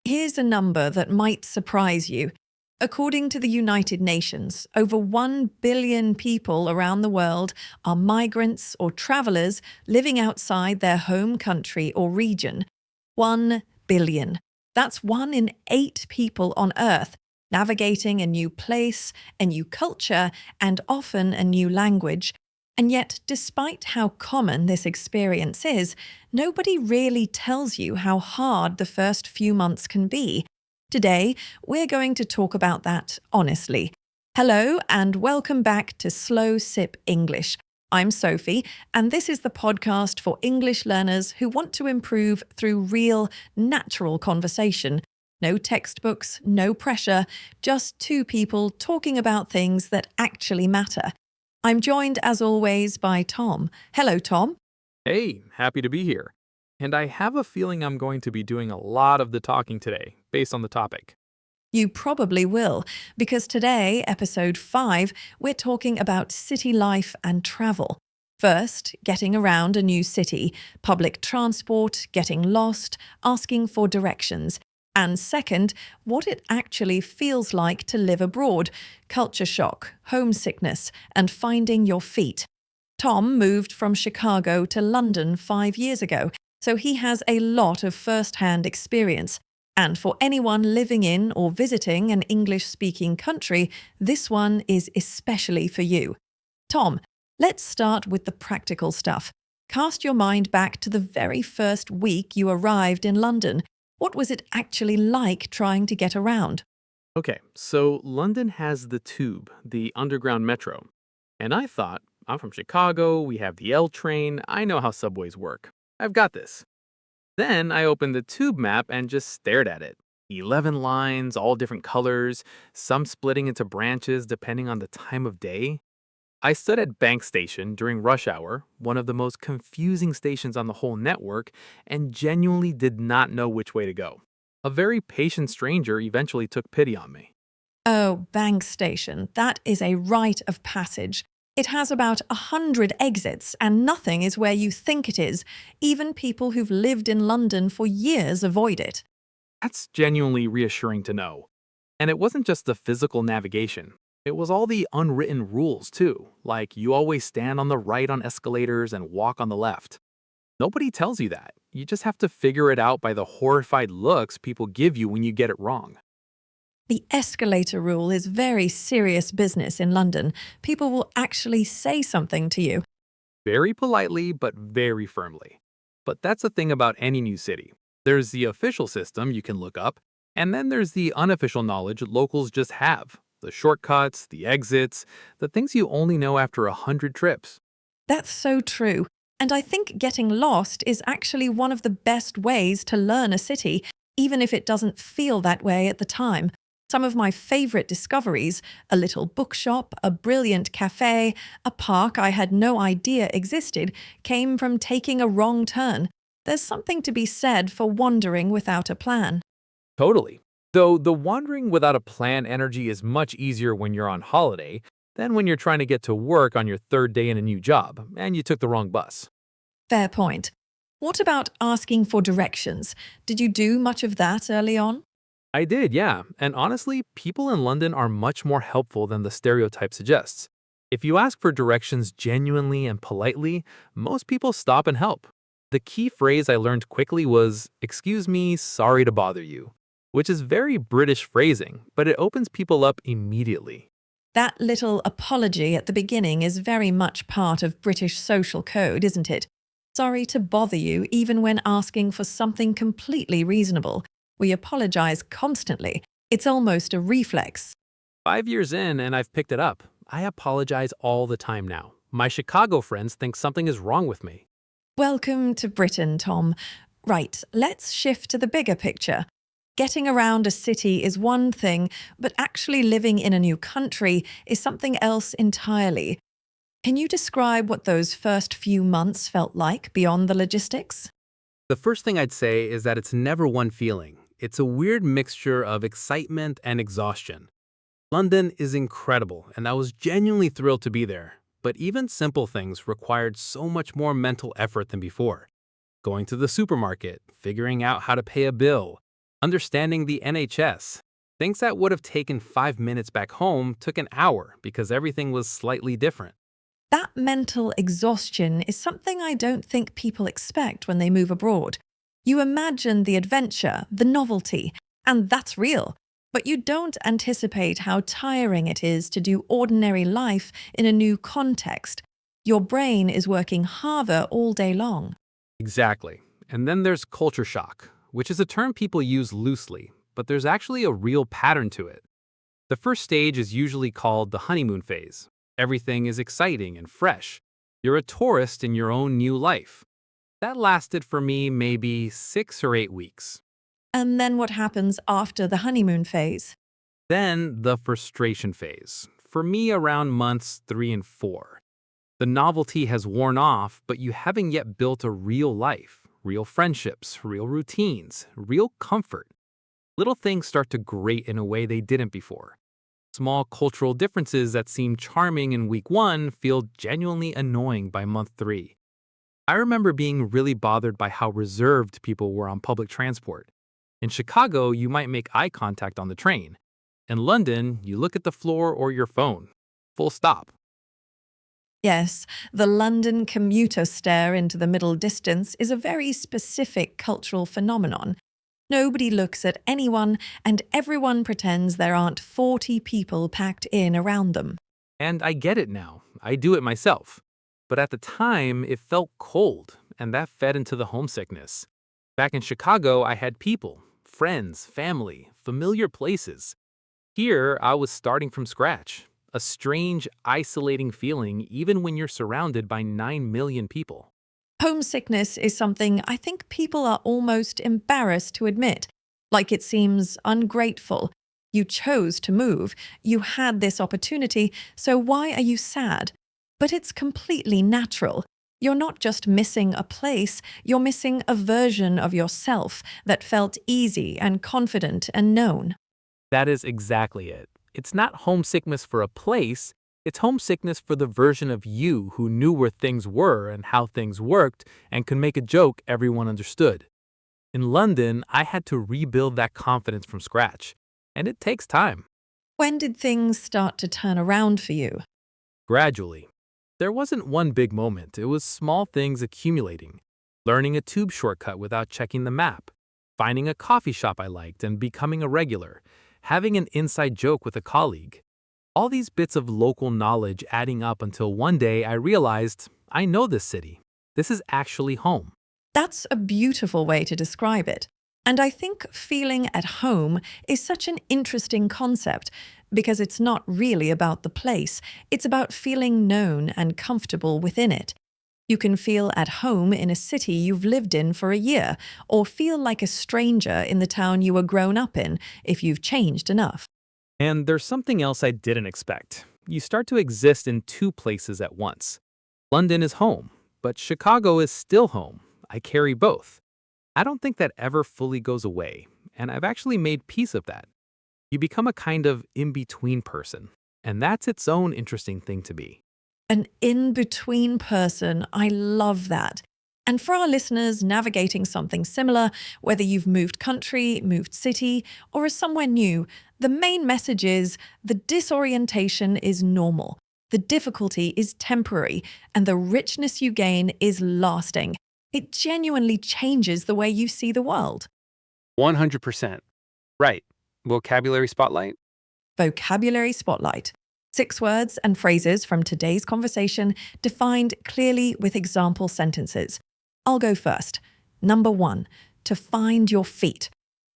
Here's a number that might surprise you. According to the United Nations, over 1 billion people around the world are migrants or travelers living outside their home country or region. 1 billion. That's 1 in 8 people on Earth, navigating a new place, a new culture, and often a new language. And yet, despite how common this experience is, nobody really tells you how hard the first few months can be. Today, we're going to talk about that honestly. Hello, and welcome back to Slow Sip English. I'm Sophie, and this is the podcast for English learners who want to improve through real, natural conversation. No textbooks, no pressure, just two people talking about things that actually matter. I'm joined, as always, by Tom. Hello, Tom. Hey, happy to be here. And I have a feeling I'm going to be doing a lot of the talking today, based on the topic. You probably will, because today, episode 5, we're talking about city life and travel. First, getting around a new city, public transport, getting lost, asking for directions. And second, what it actually feels like to live abroad, culture shock, homesickness, and finding your feet. Tom moved from Chicago to London 5 years ago, so he has a lot of first-hand experience. And for anyone living in or visiting an English-speaking country, this one is especially for you. Tom, let's start with the practical stuff. Cast your mind back to the very first week you arrived in London. What was it actually like trying to get around? Okay, so London has the Tube, the underground metro. And I thought, I'm from Chicago, we have the L train, I know how subways work. I've got this. Then I opened the Tube map and just stared at it. 11 lines, all different colors, some splitting into branches depending on the time of day. I stood at Bank Station during rush hour, one of the most confusing stations on the whole network, and genuinely did not know which way to go. A very patient stranger eventually took pity on me. Oh, Bank Station. That is a rite of passage. It has about 100 exits, and nothing is where you think it is. Even people who've lived in London for years avoid it. That's genuinely reassuring to know. And it wasn't just the physical navigation. It was all the unwritten rules, too, like you always stand on the right on escalators and walk on the left. Nobody tells you that. You just have to figure it out by the horrified looks people give you when you get it wrong. The escalator rule is very serious business in London. People will actually say something to you. Very politely, but very firmly. But that's the thing about any new city. There's the official system you can look up, and then there's the unofficial knowledge locals just have. The shortcuts, the exits, the things you only know after 100 trips. That's so true. And I think getting lost is actually one of the best ways to learn a city, even if it doesn't feel that way at the time. Some of my favorite discoveries, a little bookshop, a brilliant cafe, a park I had no idea existed, came from taking a wrong turn. There's something to be said for wandering without a plan. Totally. Though the wandering without a plan energy is much easier when you're on holiday than when you're trying to get to work on your third day in a new job and you took the wrong bus. Fair point. What about asking for directions? Did you do much of that early on? I did, yeah. And honestly, people in London are much more helpful than the stereotype suggests. If you ask for directions genuinely and politely, most people stop and help. The key phrase I learned quickly was, "Excuse me, sorry to bother you," which is very British phrasing, but it opens people up immediately. That little apology at the beginning is very much part of British social code, isn't it? Sorry to bother you even when asking for something completely reasonable. We apologize constantly. It's almost a reflex. 5 years in and I've picked it up. I apologize all the time now. My Chicago friends think something is wrong with me. Welcome to Britain, Tom. Right, let's shift to the bigger picture. Getting around a city is one thing, but actually living in a new country is something else entirely. Can you describe what those first few months felt like beyond the logistics? The first thing I'd say is that it's never one feeling. It's a weird mixture of excitement and exhaustion. London is incredible, and I was genuinely thrilled to be there. But even simple things required so much more mental effort than before. Going to the supermarket, figuring out how to pay a bill, Understanding the NHS. Things that would have taken 5 minutes back home took an hour because everything was slightly different. That mental exhaustion is something I don't think people expect when they move abroad. You imagine the adventure, the novelty, and that's real. But you don't anticipate how tiring it is to do ordinary life in a new context. Your brain is working harder all day long. Exactly. And then there's culture shock, which is a term people use loosely, but there's actually a real pattern to it. The first stage is usually called the honeymoon phase. Everything is exciting and fresh. You're a tourist in your own new life. That lasted for me maybe 6 or 8 weeks. And then what happens after the honeymoon phase? Then the frustration phase. For me, around months 3 and 4. The novelty has worn off, but you haven't yet built a real life, real friendships, real routines, real comfort. Little things start to grate in a way they didn't before. Small cultural differences that seem charming in week 1 feel genuinely annoying by month 3. I remember being really bothered by how reserved people were on public transport. In Chicago, you might make eye contact on the train. In London, you look at the floor or your phone. Full stop. Yes, the London commuter stare into the middle distance is a very specific cultural phenomenon. Nobody looks at anyone, and everyone pretends there aren't 40 people packed in around them. And I get it now. I do it myself. But at the time, it felt cold, and that fed into the homesickness. Back in Chicago, I had people, friends, family, familiar places. Here, I was starting from scratch. A strange, isolating feeling even when you're surrounded by 9 million people. Homesickness is something I think people are almost embarrassed to admit, like it seems ungrateful. You chose to move, you had this opportunity, so why are you sad? But it's completely natural. You're not just missing a place, you're missing a version of yourself that felt easy and confident and known. That is exactly it. It's not homesickness for a place, it's homesickness for the version of you who knew where things were and how things worked and could make a joke everyone understood. In London, I had to rebuild that confidence from scratch, and it takes time. When did things start to turn around for you? Gradually. There wasn't one big moment, it was small things accumulating. Learning a tube shortcut without checking the map, finding a coffee shop I liked and becoming a regular, having an inside joke with a colleague. All these bits of local knowledge adding up until one day I realized, I know this city. This is actually home. That's a beautiful way to describe it. And I think feeling at home is such an interesting concept because it's not really about the place, it's about feeling known and comfortable within it. You can feel at home in a city you've lived in for a year, or feel like a stranger in the town you were grown up in if you've changed enough. And there's something else I didn't expect. You start to exist in two places at once. London is home, but Chicago is still home. I carry both. I don't think that ever fully goes away, and I've actually made peace of that. You become a kind of in-between person, and that's its own interesting thing to be. An in-between person, I love that. And for our listeners navigating something similar, whether you've moved country, moved city, or are somewhere new, the main message is the disorientation is normal, the difficulty is temporary, and the richness you gain is lasting. It genuinely changes the way you see the world. 100%. Right. Vocabulary spotlight? Vocabulary Spotlight. 6 words and phrases from today's conversation defined clearly with example sentences. I'll go first. Number 1, to find your feet.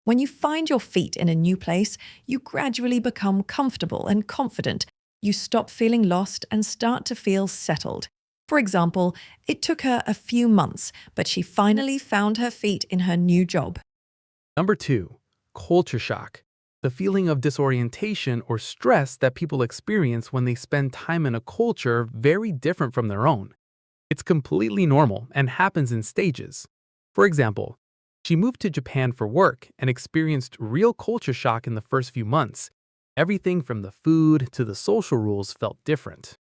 When you find your feet in a new place, you gradually become comfortable and confident. You stop feeling lost and start to feel settled. For example, it took her a few months, but she finally found her feet in her new job. Number 2, culture shock. The feeling of disorientation or stress that people experience when they spend time in a culture very different from their own. It's completely normal and happens in stages. For example, she moved to Japan for work and experienced real culture shock in the first few months. Everything from the food to the social rules felt different.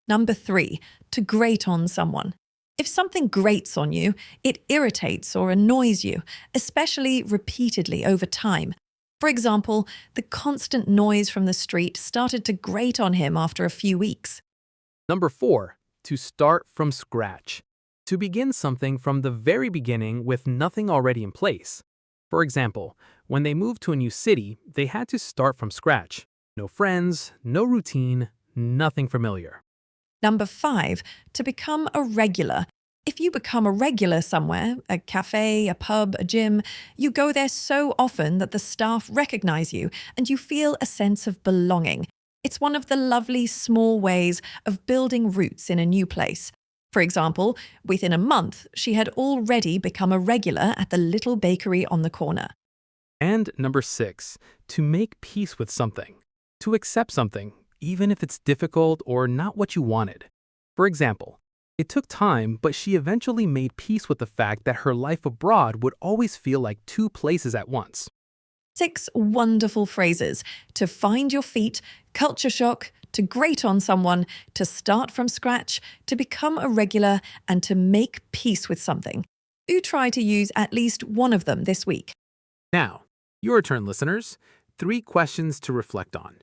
Number 3, to grate on someone. If something grates on you, it irritates or annoys you, especially repeatedly over time. For example, the constant noise from the street started to grate on him after a few weeks. Number 4, to start from scratch. To begin something from the very beginning with nothing already in place. For example, when they moved to a new city, they had to start from scratch. No friends, no routine, nothing familiar. Number 5, to become a regular. If you become a regular somewhere, a cafe, a pub, a gym, you go there so often that the staff recognize you and you feel a sense of belonging. It's one of the lovely small ways of building roots in a new place. For example, within a month, she had already become a regular at the little bakery on the corner. And number 6, to make peace with something. To accept something, even if it's difficult or not what you wanted. For example, it took time, but she eventually made peace with the fact that her life abroad would always feel like two places at once. 6 wonderful phrases: to find your feet, culture shock, to grate on someone, to start from scratch, to become a regular, and to make peace with something. Do try to use at least one of them this week. Now, your turn, listeners. 3 questions to reflect on.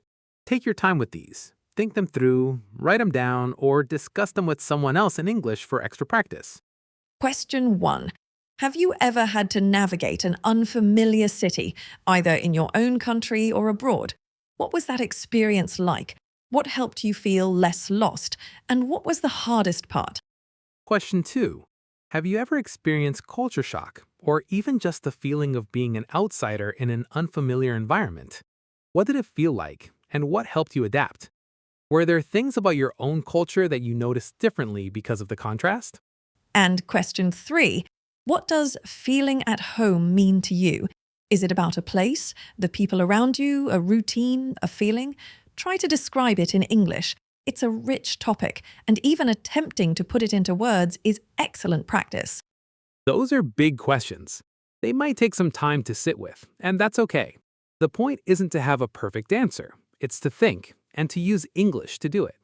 Take your time with these. Think them through, write them down, or discuss them with someone else in English for extra practice. Question 1. Have you ever had to navigate an unfamiliar city, either in your own country or abroad? What was that experience like? What helped you feel less lost? And what was the hardest part? Question 2. Have you ever experienced culture shock, or even just the feeling of being an outsider in an unfamiliar environment? What did it feel like, and what helped you adapt? Were there things about your own culture that you noticed differently because of the contrast? And question 3. What does feeling at home mean to you? Is it about a place, the people around you, a routine, a feeling? Try to describe it in English. It's a rich topic, and even attempting to put it into words is excellent practice. Those are big questions. They might take some time to sit with, and that's okay. The point isn't to have a perfect answer. It's to think and to use English to do it.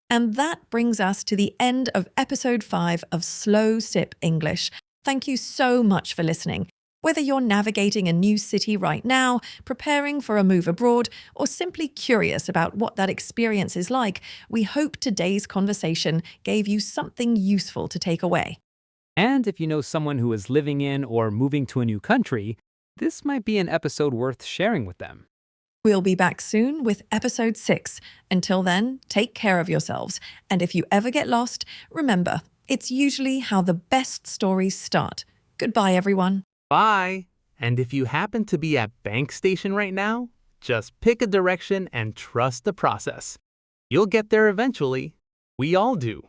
And that brings us to the end of episode 5 of Slow Sip English. Thank you so much for listening. Whether you're navigating a new city right now, preparing for a move abroad, or simply curious about what that experience is like, we hope today's conversation gave you something useful to take away. And if you know someone who is living in or moving to a new country, this might be an episode worth sharing with them. We'll be back soon with episode 6. Until then, take care of yourselves. And if you ever get lost, remember, it's usually how the best stories start. Goodbye, everyone. Bye! And if you happen to be at Bank Station right now, just pick a direction and trust the process. You'll get there eventually. We all do.